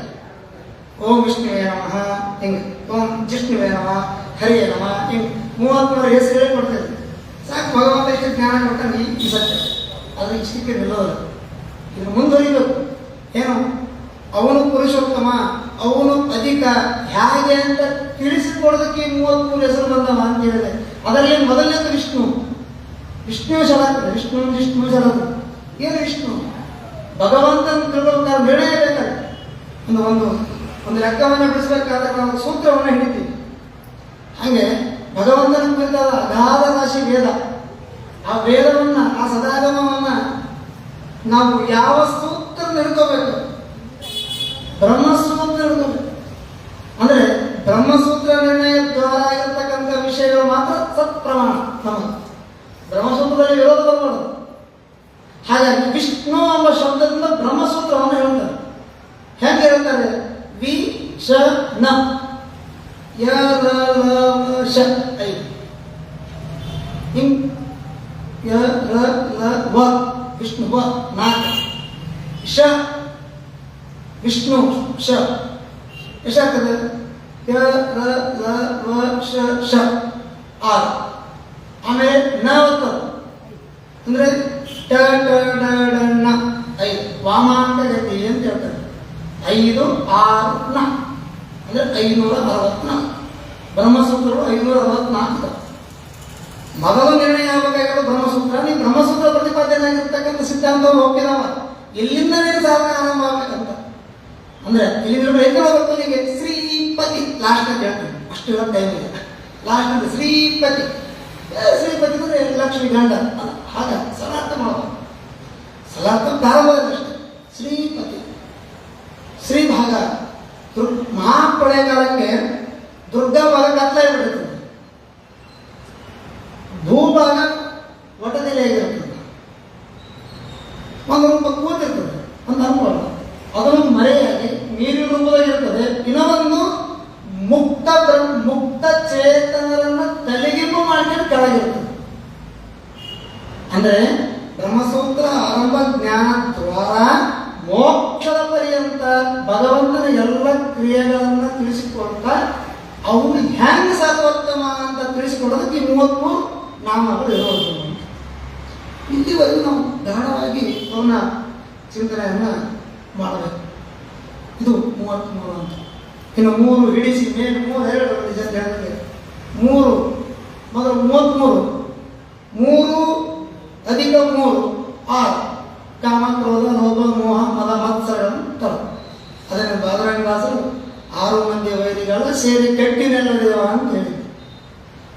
ಓಂ ವಿಷ್ಣುವೇ ನಮಃ ಹಿಂಗೆ, ಓಂ ಜಿಷ್ಣುವೇ ನಮಃ, ಹರಿಯೇ ನಮಃ ಹಿಂಗೆ 33 ಹೆಸರು ಹೇಳಿ ಕೊಡ್ತಾ ಇದ್ದೀವಿ. ಸಾಕು, ಭಗವಂತ ಇಷ್ಟು ಜ್ಞಾನ ಕೊಟ್ಟಾನೆ. ಈ ಸತ್ಯ ಅದು ಇಷ್ಟಕ್ಕೆ ನಿಲ್ಲೋಲ್ಲ, ಇದು ಮುಂದುವರಿಬೇಕು. ಏನು ಅವನು ಪುರುಷೋತ್ತಮ, ಅವನು ಅಧಿಕ ಹೇಗೆ ಅಂತ ತಿಳಿಸಿಕೊಡೋದಕ್ಕೆ 33 ಹೆಸರು ಬಂದವ ಅಂತ ಹೇಳಿದೆ. ಅದರಲ್ಲಿ ಮೊದಲನೇದು ವಿಷ್ಣು. ವಿಷ್ಣು ಶರತ್, ವಿಷ್ಣು ಶರತ್. ಏನು ವಿಷ್ಣು? ಭಗವಂತನ ತಿಳ್ಕೊಬೇಕಾದ್ರೆ ನಿರ್ಣಯ ಬೇಕಾದ್ರೆ ಒಂದು ಲೆಕ್ಕವನ್ನು ಬಿಡಿಸ್ಬೇಕಾದ್ರೆ ನಾವು ಸೂತ್ರವನ್ನು ಹಿಡಿತೀವಿ. ಹಾಗೆ ಭಗವಂತನ ಕುರಿತಾದ ಅಗಾಧ ರಾಶಿ ವೇದ. ಆ ವೇದವನ್ನ, ಆ ಸದಾಗಮವನ್ನ ನಾವು ಯಾವ ಸೂತ್ರ ಹಿಡ್ಕೋಬೇಕು? ಬ್ರಹ್ಮಸೂತ್ರ ಹಿಡ್ಕೋಬೇಕು. ಅಂದ್ರೆ ಬ್ರಹ್ಮಸೂತ್ರ ನಿರ್ಣಯ ದ್ವಾರ ಆಗಿರ್ತಕ್ಕಂಥ ವಿಷಯಗಳು ಮಾತ್ರ ಸತ್ ಪ್ರಮಾಣ. ನಮಗೆ ಬ್ರಹ್ಮಸೂತ್ರದಲ್ಲಿ ವಿರೋಧ ಬರಬಾರದು. ಹಾಗಾಗಿ ವಿಷ್ಣು ಎಂಬ ಶಬ್ದದಿಂದ ಬ್ರಹ್ಮಸೂತ್ರವನ್ನು ಹೇಳ್ತಾರೆ. ಹೇಗೆ ಹೇಳ್ತಾರೆ? ವಿ ಶ ನ ಯ ರ ಲ ಶ ಐ ಹಿಂಗ್ ಯ ರ ಲ ವ ವಿಷ್ಣು ವ 4 ಶ ವಿಷ್ಣು ಶ ಎಷ್ಟಾಗ್ತದೆ? ಯ ರ ಲ ವ ಶ ಶ 6. ಆಮೇಲೆ ನ ಬರ್ತದೆ ಅಂದ್ರೆ ಟ ಟ ಡ ಡ ನ 5 ವಾಮಾಂತ ಗತಿ ಅಂತ ಹೇಳ್ತಾರೆ. 5 6 ನ ಅಂದ್ರೆ 564. ಬ್ರಹ್ಮಸೂತ್ರಗಳು 564. ಮೊದಲು ನಿರ್ಣಯ ಆಗಬೇಕಾಗಿರೋದು ಬ್ರಹ್ಮಸೂತ್ರ. ನೀವು ಬ್ರಹ್ಮಸೂತ್ರ ಪ್ರತಿಪಾದನೆ ಆಗಿರ್ತಕ್ಕಂಥ ಸಿದ್ಧಾಂತವನ್ನು ಒಪ್ಪಿದವ ಎಲ್ಲಿಂದಲೇ ಸಾಧನ ಆರಂಭ ಆಗ್ಬೇಕಂತ. ಅಂದ್ರೆ ಇಲ್ಲಿ ಹೇಳ್ಕೊಳ್ಬೇಕು. ನಿಮಗೆ ಶ್ರೀಪತಿ ಲಾಸ್ಟ್ ಅಂತ ಹೇಳ್ತೀನಿ, ಅಷ್ಟು ಇರೋ ಟೈಮ್ ಇದೆ. ಲಾಸ್ಟ್ ಅಂತ ಶ್ರೀಪತಿ. ಶ್ರೀಪತಿ ಅಂದ್ರೆ ಲಕ್ಷ್ಮಿ ಗಂಡ. ಹಾಗ ಸಲಾರ್ಥ ಮಾಡಬೇಕು. ಸಲಾರ್ಥ ಪ್ರಾರಂಭದಷ್ಟೇ. ಶ್ರೀಪತಿ ಶ್ರೀ ಭಾಗ ಮಹಾಪ್ರಳಯ ಕಾಲಕ್ಕೆ ದುರ್ಗಾ ಭಾಗ ಕತ್ತಲಾಗಿಬಿಡುತ್ತದೆ, ಭೂಭಾಗ ಒಟ್ಟದೆಲೆಯಾಗಿರ್ತದೆ, ಒಂದು ರೂಪ ಕೂತಿರ್ತದೆ ಅಂತ ಅನ್ಕೊಳ್ಳ. ಅದನ್ನು ಮರೆಯಾಗಿ ನೀರಿನ ರೂಪದಾಗಿರ್ತದೆ. ಇನ್ನೊಂದು ಮುಕ್ತ ಚೇತನರನ್ನ ತಲೆಗಿಂಬು ಮಾಡ್ಕೊಂಡು ಕೆಳಗಿರ್ತದೆ. ಅಂದ್ರೆ ಬ್ರಹ್ಮಸೂತ್ರ ಆರಂಭ ಜ್ಞಾನ ದ್ವಾರ ಮೋಕ್ಷದ ಪರ್ಯಂತ ಭಗವಂತನ ಎಲ್ಲ ಕ್ರಿಯೆಗಳನ್ನ ತಿಳಿಸಿಕೊಡ್ತಾ ಅವನು ಹೆಂಗ ಸರ್ವೋತ್ತಮ ಅಂತ ತಿಳಿಸಿಕೊಡೋದಕ್ಕೆ 33 ನಾಮಗಳು ಇರೋದು. ಇಲ್ಲಿವರೆಗೂ ನಾವು ಗಾಢವಾಗಿ ಅವನ ಚಿಂತನೆಯನ್ನ ಮಾಡಬೇಕು. ಇದು 33 ಅಂತ. ಇನ್ನು 3 ಹಿಡಿಸಿ ಮೇಲೆ 3 2 ನಿಜ ಹೇಳಿದ್ರೆ 3 ಮೊದಲು 33 3 ಅಧಿಕ 3 6 ಕಾಮ ಕ್ರೋಧ ಲೋಭ ಮೋಹ ಮದ ಮತ್ಸರಗಳನ್ನು ತರ. ಅದನ್ನು ಬಾದರಾಯಣದಾಸರು 6 ಮಂದಿ ವೈರಿಗಳ ಸೇರಿ ಕೆಟ್ಟಿನೆಲ್ಲಡಿದವ ಅಂತ ಹೇಳಿದ್ರು.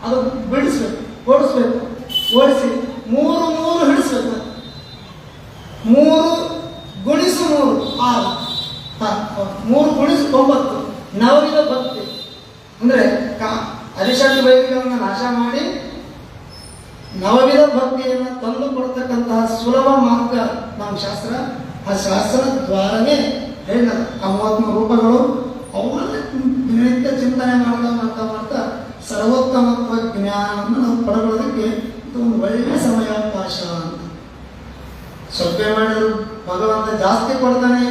ಅದು ಬಿಡಿಸ್ಬೇಕು, ಓಡಿಸ್ಬೇಕು, ಓಡಿಸಿ 3 ಹಿಡಿಸ್ಬೇಕು. 3 ಗುಣಿಸು 3 6 3 ಗುಣಿಸು 9 ನವವಿಧ ಭಕ್ತಿ. ಅಂದ್ರೆ ಅರಿಷಡ್ ವೈರಿಗಳನ್ನು ನಾಶ ಮಾಡಿ ನವವಿಧ ಭಕ್ತಿಯನ್ನು ತಂದು ಕೊಡ್ತಕ್ಕಂತಹ ಸುಲಭ ಮಾರ್ಗ ನಮ್ಮ ಶಾಸ್ತ್ರ. ಆ ಶಾಸ್ತ್ರ ದ್ವಾರನೇ ಹೇಳಿದ ಆ 33 ರೂಪಗಳು ಅವರನ್ನ ನಿತ್ಯ ಚಿಂತನೆ ಮಾಡ್ತಾ ಸರ್ವೋತ್ತಮತ್ವ ಜ್ಞಾನವನ್ನು ನಾವು ಪಡ್ಕೊಳ್ಳೋದಕ್ಕೆ ಇದು ಒಂದು ಒಳ್ಳೆಯ ಸಮಯಾವಕಾಶ ಅಂತ. ಸ್ವಲ್ಪ ಮಾಡಿದ್ರು ಭಗವಂತ ಜಾಸ್ತಿ ಕೊಡ್ತಾನೆ,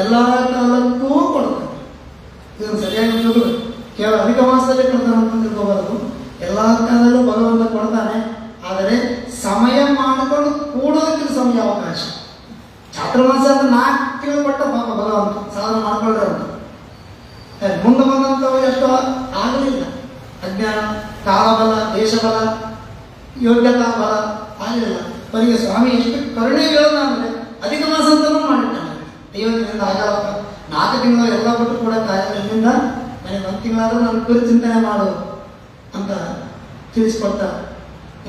ಎಲ್ಲ ಕಾಲಕ್ಕೂ ಕೊಡ್ತಾನೆ. ಇದನ್ನು ಸರಿಯಾಗಿ ತಿಳಿದು ಕೇವಲ ಅಧಿಕ ಮಾಸದಲ್ಲಿ ಕೊಡ್ತಾನೆ ಅಂತ ತಿಳ್ಕೋಬಾರದು. ಎಲ್ಲ ಕಾಲದಲ್ಲೂ ಭಗವಂತ ಕೊಡ್ತಾನೆ, ಆದರೆ ಸಮಯ ಮಾಡಿಕೊಂಡು ಕೂಡೋದಕ್ಕೆ ಸಮಯ ಅವಕಾಶ. ಚಾತುರ್ಮಾಸ ಅಂತ 4 ತಿಂಗಳು ಕೊಟ್ಟ ಭಗವಂತ ಸಾಧನೆ ಮಾಡ್ಕೊಂಡ್ರೆ ಅಂತ ಮುಂದೆ ಬಂದಂಥವು ಎಷ್ಟೋ ಆಗಲಿಲ್ಲ. ಅಜ್ಞಾನ, ಕಾಲಬಲ, ದೇಶಬಲ, ಯೋಗ್ಯತಾ ಬಲ ಆಗಲಿಲ್ಲ. ಅವರಿಗೆ ಸ್ವಾಮಿ ಎಷ್ಟು ಕರುಣೆಗಳನ್ನು ಅಂದರೆ ಅಧಿಕ ಮಾಸ ಅಂತಲೂ ಮಾಡಿರ್ತಾನೆ. ದೇವರಿಂದ ಆಗಲ್ಲಪ್ಪ 4 ತಿಂಗಳು ಎಲ್ಲ ಬಿಟ್ಟು ಕೂಡ ಕಾಯದಿಂದ ನನಗೆ 1 ತಿಂಗಳಾದರೂ ನಾನು ಕುರಿ ಚಿಂತನೆ ಮಾಡು ಅಂತ ತಿಳಿಸ್ಕೊಡ್ತ.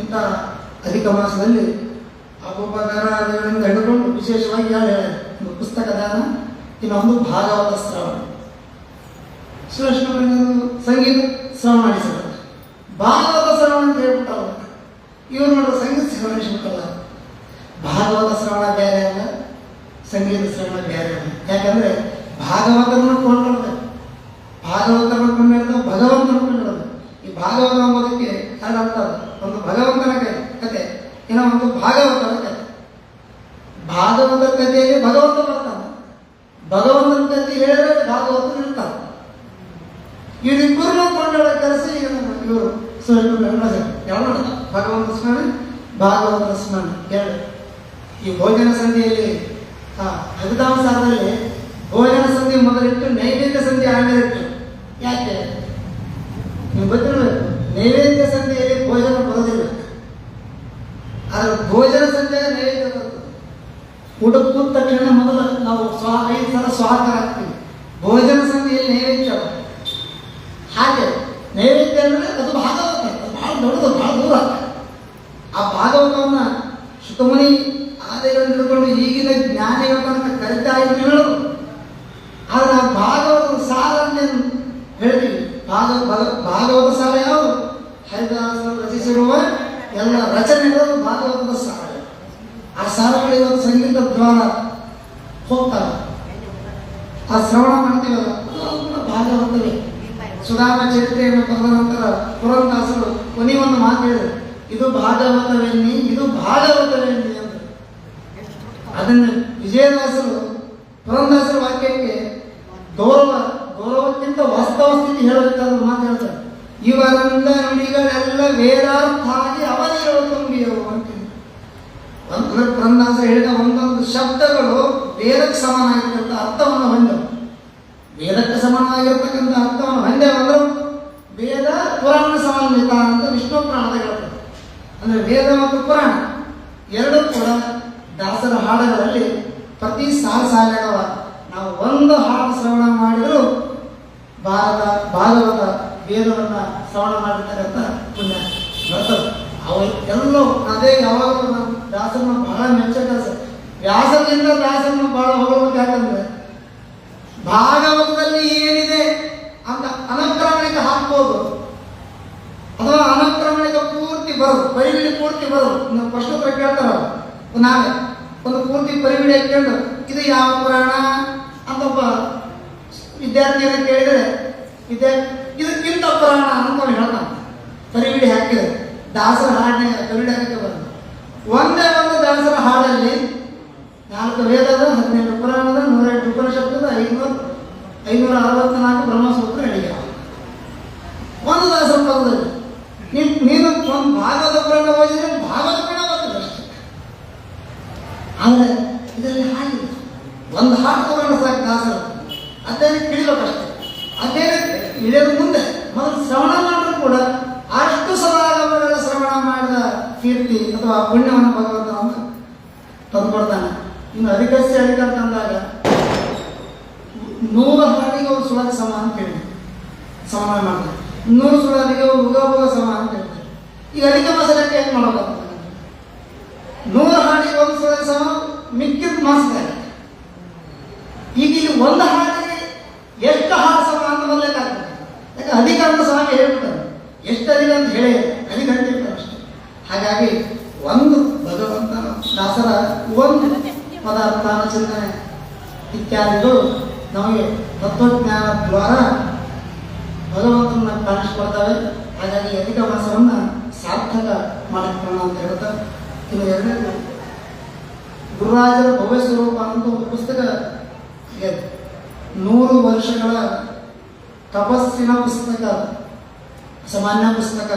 ಇಂಥ ಅಧಿಕ ಮಾಸದಲ್ಲಿ ಅಪೋಪಕಾರಗಳಿಂದ ಹಿಡ್ಕೊಂಡು ವಿಶೇಷವಾಗಿ ಒಂದು ಪುಸ್ತಕ ದಾನ, ಇನ್ನೊಂದು ಭಾಗವತ ಶ್ರವಣ. ಶ್ರೇಷ್ಠ ಸಂಗೀತ ಶ್ರವಣ ಮಾಡಿಸಿದ್ದಾರೆ. ಭಾಗವತ ಶ್ರವಣ ಅಂತ ಹೇಳ್ಬಿಟ್ಟಲ್ಲ, ಇವ್ರು ನೋಡೋ ಸಂಗೀತ ಶ್ರವಣಿಸ್ಬಿಟ್ಟಲ್ಲ. ಭಾಗವತ ಶ್ರವಣ ಬೇರೆ ಅಲ್ಲ, ಸಂಗೀತ ಶ್ರವಣ ಬೇರೆ ಅಲ್ಲ. ಯಾಕಂದ್ರೆ ಭಾಗವತರನ್ನು ಕೊಂಡ್ಕೊಳ್ಬೇಕು, ಭಾಗವತರನ್ನು ಕೊಂಡಿರೋದು ಭಗವಂತನ ಕೊಂಡಿರೋದು. ಈ ಭಾಗವತ ಎಂಬುದಕ್ಕೆ ಎರಡು ಅರ್ಥ ಅದ. ಒಂದು ಭಗವಂತನ ಕತೆ, ಇನ್ನೂ ಒಂದು ಭಾಗವತನ ಕತೆ. ಭಾಗವತ ಕಥೆಯಲ್ಲಿ ಭಗವಂತ ಬರ್ತಾನೆ, ಭಗವಂತನ ಕಥೆ ಹೇಳಿದ್ರೆ ಭಾಗವತನ ಇರ್ತಾನೆ. ಇವರಿಬ್ಬರನ್ನು ಕೊಂಡೊಳ ಕೆಲಸ ಈಗ ಇವರು ಎರಡು ಭಗವಂತ ಸ್ಮರಣೆ, ಭಾಗವತನ ಸ್ಮರಣೆ ಎರಡು. ಈ ಭೋಜನ ಸಂಧಿಯಲ್ಲಿ ಫಲಿತಾಂಶದಲ್ಲಿ ಭೋಜನ ಸಂಧಿ ಮೊದಲಿಟ್ಟು ನೈವೇದ್ಯ ಸಂಧಿ ಆಮೇಲೆ ಇಟ್ಟು. ಯಾಕೆ ನೀವು ಗೊತ್ತಿರಬೇಕು, ನೈವೇದ್ಯ ಸಂಧಿಯಲ್ಲಿ ಭೋಜನ ಬರೋದಿಲ್ಲ, ಆದರೆ ಭೋಜನ ಸಂಧಿಯಾಗ ನೈವೇದ್ಯ ಬರ್ತದೆ. ಊಟ ಕೂತ ತಕ್ಷಣ ಮೊದಲು ನಾವು 5 ಸಲ ಸ್ವಾಗತ ಹಾಕ್ತೀವಿ. ಭೋಜನ ಸಂಧಿಯಲ್ಲಿ ನೈವೇದ್ಯ. ಹಾಗೆ ನೈವೇದ್ಯ ಅಂದರೆ ಅದು ಭಾಗವತ, ಅದು ಬಹಳ ದೊಡ್ಡದು, ಬಹಳ ದೂರ. ಆ ಭಾಗವತವನ್ನು ಶುಕಮುನಿ ಆದಿಗಳನ್ನು ಹಿಡ್ಕೊಂಡು ಈಗಿನ ಜ್ಞಾನಿಗಳ ತನಕ ಕರಿತಾ ಇದ್ದು ಹೇಳೋದು. ಆದರೆ ಆ ಭಾಗವತದ ಸಾರನ್ನೇನು ಹೇಳ್ತೀವಿ. ಭಾಗವತ ಸಾರ ಯಾವುದು? ಹರಿದಾಸರು ರಚಿಸಿರುವ ಎಲ್ಲ ರಚನೆಗಳು ಭಾಗವತದ ಸಾರ. ಆ ಸಾರಗಳು ಇವತ್ತು ಸಂಗೀತ ದ್ವಾರ ಹೋಗ್ತಾರೆ. ಆ ಶ್ರವಣ ಮಾಡ್ತೀವಲ್ಲ, ಅದು ಭಾಗವತವೇ. ಸುಧಾಮ ಚರಿತ್ರೆಯನ್ನು ಬರೆದ ನಂತರ ಪುರಂದಾಸರು ಕೊನೆಯೊಂದು ಮಾತು ಹೇಳಿದರು, ಇದು ಭಾಗವತವೆನ್ನಿ, ಇದು ಭಾಗವತವೆನ್ನಿ ಅಂತ. ಅದನ್ನು ವಿಜಯದಾಸರು ಪುರಂದಾಸರ ವಾಕ್ಯಕ್ಕೆ ಗೌರವಕ್ಕಿಂತ ವಾಸ್ತವ ಸ್ಥಿತಿ ಹೇಳಬೇಕಾದ ಮಾತು ಹೇಳ್ತಾರೆ. ಇವರಿಂದ ನುಡಿಗಳೆಲ್ಲ ವೇದಾರ್ಥ ಆಗಿ ಅವನಿಗಳು ತುಂಬಿಯವು ಅಂತ. ಅಂದ್ರೆ ಪುರಂದಾಸರು ಹೇಳಿದ ಒಂದೊಂದು ಶಬ್ದಗಳು ವೇದಕ್ಕೆ ಸಮಾನಾಗಿರ್ತಕ್ಕಂಥ ಅರ್ಥವನ್ನು ಹೊಂದವು. ವೇದಕ್ಕೆ ಸಮಾನವಾಗಿರ್ತಕ್ಕಂಥ ಅರ್ಥವನ್ನು ಹೊಂದೇ ಬಂದರು ವೇದ ಪುರಾಣ ಸಮಾನ್ವಿತ ಅಂತ ವಿಷ್ಣು ಪುರಾಣದ ಹೇಳ್ತಾರೆ. ಅಂದ್ರೆ ವೇದ ಮತ್ತು ಪುರಾಣ ಎರಡೂ ಕೂಡ ದಾಸರ ಹಾಡುಗಳಲ್ಲಿ ಪ್ರತಿ ಸಾಲಾಗವ. ನಾವು ಒಂದು ಹಾಡು ಶ್ರವಣ ಮಾಡಿದರೂ ಭಾಗವತ ವೇದವನ್ನು ಶ್ರವಣ ಮಾಡಿರ್ತಕ್ಕಂಥ ಪುಣ್ಯ ಬರ್ತದೆ. ಅವರೆಲ್ಲೋ ಅದೇ ಯಾವಾಗಲೂ ನಾವು ದಾಸರನ್ನ ಬಹಳ ಮೆಚ್ಚ ವ್ಯಾಸರಿಂದ ದಾಸರನ್ನ ಬಹಳ ಹೊಗಳಬೇಕು. ಯಾಕಂದ್ರೆ ಭಾಗವತದಲ್ಲಿ ಏನಿದೆ ಅಂತ ಅನಕ್ರಮಣಿಕ ಹಾಕ್ಬೋದು, ಅಥವಾ ಅನಕ್ರಮಣಿಕ ಪೂರ್ತಿ ಬರೋದು, ಪರಿವಿಡಿ ಪೂರ್ತಿ ಬರೋದು. ನಾವು ಪ್ರಶ್ನೋತ್ತರ ಕೇಳ್ತಾರ ನಾವೇ ಒಂದು ಪೂರ್ತಿ ಪರಿವಿಡಿ ಹಾಕೊಂಡು ಇದು ಯಾವ ಪುರಾಣ ಅಂತ ಒಬ್ಬ ವಿದ್ಯಾರ್ಥಿಯನ್ನು ಕೇಳಿದರೆ ಇದಕ್ಕಿಂತ ಪುರಾಣ ಅಂತ ಹೇಳ್ತಾನೆ. ಪರಿವಿಡಿ ಹಾಕಿದರೆ ದಾಸರ ಹಾಡಿನ ಪರಿವಿಡಿ ಹಾಕಕ್ಕೆ ಬರೋದು. ಒಂದೇ ಒಂದು ದಾಸರ ಹಾಡಲ್ಲಿ 4 ವೇದದ, 17 ಪುರಾಣದ, 108 ಉಪನಿಷತ್ತದ, 564 ಬ್ರಹ್ಮಸೂತ್ರ ಹೇಳಿದೆ. ಒಂದು ದಾಸರ ಪದದಲ್ಲಿ ನೀನು ಒಂದು ಭಾಗವತ ಪುರಾಣ ಓದಿದ್ರೆ ಭಾಗವತ ಪುರಾಣ ಓದಿದ್ರೆ ಅಷ್ಟೇ. ಆದರೆ ಇದರಲ್ಲಿ ಹಾಗಿಲ್ಲ. ಒಂದು ಹಾಡು ತಗೊಂಡು ಸಾಕು ದಾಸರು, ಅದೇನೆ ತಿಳಿಬೇಕಷ್ಟೇ. ಅದೇನೆ ಇಳಿಯೋದು ಮುಂದೆ ಮೊದಲು ಶ್ರವಣ ಮಾಡಿದ್ರು ಕೂಡ ಅಷ್ಟು ಸಮಾಗಮಗಳ ಶ್ರವಣ ಮಾಡಿದ ಕೀರ್ತಿ ಅಥವಾ ಪುಣ್ಯವನ್ನು ಭಗವಂತನನ್ನು ತಂದುಕೊಡ್ತಾನೆ. ಇನ್ನು ಅಧಿಕಸ್ಯ ಅಧಿಕ ತಂದಾಗ 100 ಹಾಡಿಗೆ ಒಂದು ಸುಳಗೆ ಸಮ ಅಂತ ಹೇಳಿ ಸಮಾನ ಮಾಡ್ತಾರೆ. 100 ಸುಳಗೆ ಉಗಭೋಗ ಸಮ ಅಂತ ಹೇಳ್ತಾರೆ. ಈಗ ಅಧಿಕ ಮಾಸಕ್ಕೆ ಏನು ಮಾಡಬೇಕು? 100 ಹಾಡಿಗೆ ಒಂದು ಸುಳಗೆ ಸಮ, ಮಿಕ್ಕಿದ ಮಾಸದಾಗ. ಈಗ ಇಲ್ಲಿ ಒಂದು ಹಾಡಿಗೆ ಎಷ್ಟು ಹಾಡು ಸಮ ಅಂತ ಮೊದಲೇಕಾಗ್ತದೆ. ಯಾಕೆ ಅಧಿಕ ಅಂತ ಸ್ವಾಮಿ ಹೇಳ್ಬಿಡ್ತಾರೆ. ಎಷ್ಟು ಅಧಿಕ ಅಂತ ಹೇಳಿ ಅಧಿಕ ಅಂತ ಹೇಳ್ತಾರೆ ಅಷ್ಟೇ. ಹಾಗಾಗಿ ಒಂದು ಭಗವಂತನ ದಾಸರ ಒಂದು ಪದಾರ್ಥಾನ ಚಿಂತನೆ ಇತ್ಯಾದಿಗಳು ನಮಗೆ ತತ್ವಜ್ಞಾನ ದ್ವಾರ ಭಗವಂತನ ಕಾಣಿಸ್ಕೊಳ್ತವೆ. ಹಾಗಾಗಿ ಅಧಿಕ ಮಾಸವನ್ನು ಸಾರ್ಥಕ ಮಾಡಿಕೊಳ್ಳೋಣ ಅಂತ ಹೇಳ್ತಾರೆ. ಇನ್ನು ಎರಡನೇದು ಗುರುರಾಜರ ಭವ್ಯ ಸ್ವರೂಪ ಅಂತ ಒಂದು ಪುಸ್ತಕ ಇದೆ. 100 ವರ್ಷಗಳ ತಪಸ್ಸಿನ ಪುಸ್ತಕ, ಸಾಮಾನ್ಯ ಪುಸ್ತಕ.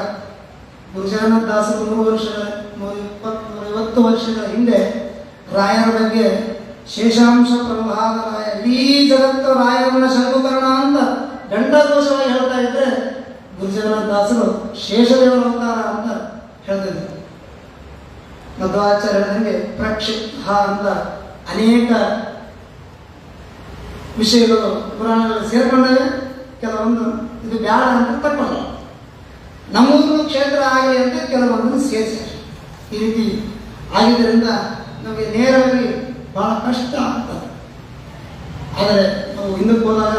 ಗುರುಜಗನ್ನಾಥ ದಾಸರು 150 ವರ್ಷಗಳ ಹಿಂದೆ ರಾಯರ ಬಗ್ಗೆ ಶೇಷಾಂಶ ಪ್ರಹ್ಲಾದ ರಾಯ ಇಡೀ ಜಗತ್ತು ರಾಯರನ್ನ ಶಂಕುಕರ್ಣ ಅಂತ ಗಂಡದೋಷವಾಗಿ ಹೇಳ್ತಾ ಇದ್ರೆ ಗುರುಜಗನ್ನಾಥ ದಾಸರು ಶೇಷದೇವರ ಅವತಾರ ಅಂತ ಹೇಳ್ತಿದ್ರು. ಮಧ್ವಾಚಾರ್ಯರಿಗೆ ಪ್ರಕ್ಷಿಪ್ತ ಅಂತ ಅನೇಕ ವಿಷಯಗಳು ಪುರಾಣಗಳಲ್ಲಿ ಸೇರ್ಕೊಂಡವೆ. ಕೆಲವೊಂದು ಇದು ಬ್ಯಾಡ ಅಂತ ತಕ್ಕೊಂಡ, ನಮ್ಮೂರು ಕ್ಷೇತ್ರ ಆಗಲಿ ಅಂತ ಕೆಲವೊಂದನ್ನು ಸೇರಿಸಿದ್ದಾರೆ. ಈ ರೀತಿ ಆಗಿದ್ದರಿಂದ ನಮಗೆ ನೇರವಾಗಿ ಬಹಳ ಕಷ್ಟ ಆಗ್ತದೆ. ಆದರೆ ನಾವು ಹಿಂದಕ್ಕೆ ಹೋದಾಗ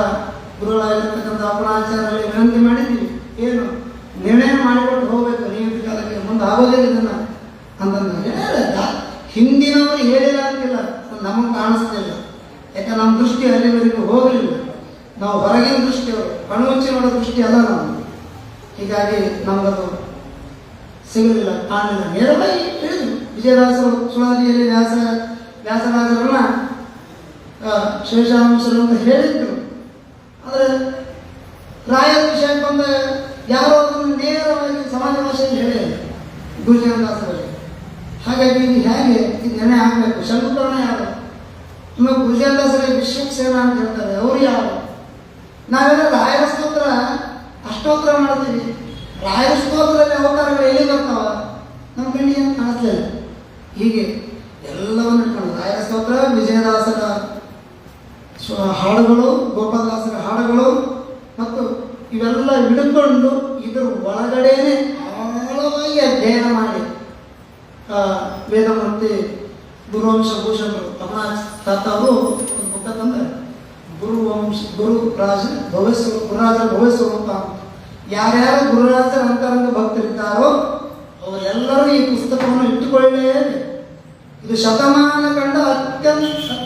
ಗುರುಗಳಾಗಿರ್ತಕ್ಕಂಥ ಅಪರಾಚಾರ್ಯರಲ್ಲಿ ವಿನಂತಿ ಮಾಡಿದ್ದೀವಿ, ಏನು ನಿರ್ಣಯ ಮಾಡಿಕೊಂಡು ಹೋಗಬೇಕು ನಿಯಮಿತ ಕಾಲಕ್ಕೆ, ಮುಂದೆ ಆಗೋದಿಲ್ಲ ಇದನ್ನು ಅಂತಂದ್ರೆ ಹಿಂದಿನವರು ಹೇಳಿಲ್ಲ ಅಂತಿಲ್ಲ, ನಮಗೆ ಕಾಣಿಸ್ತಿಲ್ಲ. ಯಾಕೆ ನಮ್ಮ ದೃಷ್ಟಿ ಅಲ್ಲಿವರೆಗೂ ಹೋಗಲಿಲ್ಲ. ನಾವು ಹೊರಗಿನ ದೃಷ್ಟಿಯವರು, ಕಣ್ಮುಚ್ಚಿ ನೋಡೋ ದೃಷ್ಟಿ ಅಲ್ಲ ನಾವು. ಹೀಗಾಗಿ ನಮಗದು ಸಿಗಲಿಲ್ಲ, ಕಾಣಲಿಲ್ಲ. ನೇರವಾಗಿ ಹೇಳಿದ್ರು ವಿಜಯದಾಸರು ಸುಳಾದಿಯಲ್ಲಿ ವ್ಯಾಸರಾಜರನ್ನ ಶೇಷಾಂಶರು ಅಂತ ಹೇಳಿದ್ರು. ಆದರೆ ರಾಯರ ವಿಷಯಕ್ಕೆ ಬಂದ ಯಾರೋ ಅದನ್ನು ನೇರವಾಗಿ ಸಮಾಜ ಭಾಷೆಯಲ್ಲಿ ಹೇಳಿಲ್ಲ ಗುರುಜನದಾಸರಲ್ಲಿ. ಹಾಗಾಗಿ ಇದು ಹೇಗೆ ಇದು ನಿರ್ಣಯ ಆಗಬೇಕು? ಶಂಕುಕರ್ಣ ಯಾರು? ಇನ್ನು ಗುರುಜನದಾಸರಿಗೆ ವಿಶ್ವಕ್ಸೇನ ಅಂತ ಹೇಳ್ತಾರೆ, ಅವರು ಯಾರು? ನಾವೆಲ್ಲ ರಾಯರ ಸ್ತೋತ್ರ ಅಷ್ಟೋತ್ತರ ಮಾಡ್ತೀವಿ. ರಾಯರ ಸ್ತೋತ್ರದಲ್ಲಿ ಅವತಾರಗಳು ಎಲ್ಲಿ ಬರ್ತಾವ? ನಮ್ಮ ಕಣ್ಣಿಗೆ ಕಾಣಿಸ್ಲಿಲ್ಲ. ಹೀಗೆ ಎಲ್ಲವನ್ನು ಇಟ್ಕೊಂಡು ರಾಯರ ಸ್ತೋತ್ರ, ವಿಜಯದಾಸರ ಹಾಡುಗಳು, ಗೋಪಾಲದಾಸರ ಹಾಡುಗಳು ಮತ್ತು ಇವೆಲ್ಲ ಹಿಡ್ಕೊಂಡು ಇದರ ಒಳಗಡೆನೆ ಆಳವಾಗಿ ಅಧ್ಯಯನ ಮಾಡಿ ವೇದಮೂರ್ತಿ ಗುರುವಂಶ ಭೂಷಣರು ತಾತ ಅವರು ಒಂದು ಪುಸ್ತಕ ತಂದರೆ ಗುರುರಾಜರ ಭವ್ಯ ಸ್ವರೂಪ. ಯಾರ್ಯಾರು ಗುರುರಾಜರ ಅಂತರಂಗ ಭಕ್ತರಿದ್ದಾರೋ ಅವರೆಲ್ಲರೂ ಈ ಪುಸ್ತಕವನ್ನು ಇಟ್ಟುಕೊಳ್ಳೇಬೇಕು. ಇದು ಶತಮಾನ ಕಂಡ ಅತ್ಯಂತ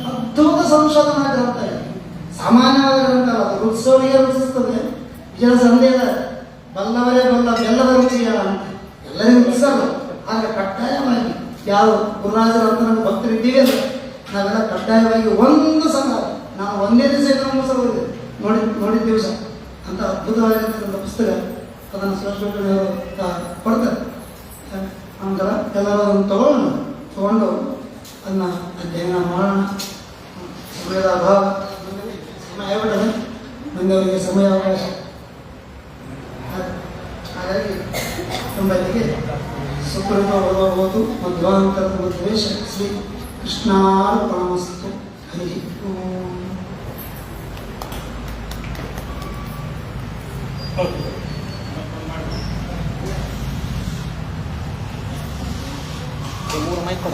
ಅದ್ಭುತ ಸಂಶೋಧನಾ ಗ್ರಂಥ. ಸಾಮಾನ್ಯವಾದ ಗ್ರಂಥ ಅಲ್ಲ, ಅದು ರುಚಿಸೋರಿಗೆ ರುಚಿಸ್ತದೆ. ವಿಜಯ ಸಂದೇಹ ಬಲ್ಲವರೇ ಬಲ್ಲ ಬೆಲ್ಲದ ರುಚಿಯ ಅಂತ ಎಲ್ಲರಿಗೂ ರುಚಿಸಲ್ಲ. ಆದರೆ ಕಡ್ಡಾಯವಾಗಿ ಯಾವ ಗುರುರಾಜರ ಅಂತರಂಗ ಭಕ್ತರಿದ್ದೀವಿ ಅಲ್ಲ, ನಾವೆಲ್ಲ ಕಡ್ಡಾಯವಾಗಿ ಒಂದು ಸಲ ನಾವು ಒಂದೇ ದಿವಸ ನೋಡಿದ ದಿವಸ ಅಂತ ಅದ್ಭುತವಾಗಿರ್ತಕ್ಕಂಥ ಪುಸ್ತಕ. ಅದನ್ನು ಸುರೇಶ್ವರು ಕೊಡ್ತಾರೆ. ನಂತರ ಎಲ್ಲರೂ ಅದನ್ನು ತಗೊಂಡು ಅದನ್ನು ಅಧ್ಯಯನ ಮಾಡೋಣ. ಸಮಯದ ಅಭಾವ, ಸಮಯ ಬಿಟ್ಟರೆ ಬಂದವರಿಗೆ ಸಮಯಾವಕಾಶ. ಹಾಗಾಗಿ ನಮ್ಮಲ್ಲಿಗೆ ಸುಕೃತ ಹೊರಬಹುದು. ಮಧ್ವಾಂತರ ಮಧ್ವೇಶ ಶ್ರೀ ಕೃಷ್ಣಾರ್ಪಣಮಸ್ತು. ಹರಿ ಓಂ. ಮೂರು ಮೈಕ್ ಕೊಡ.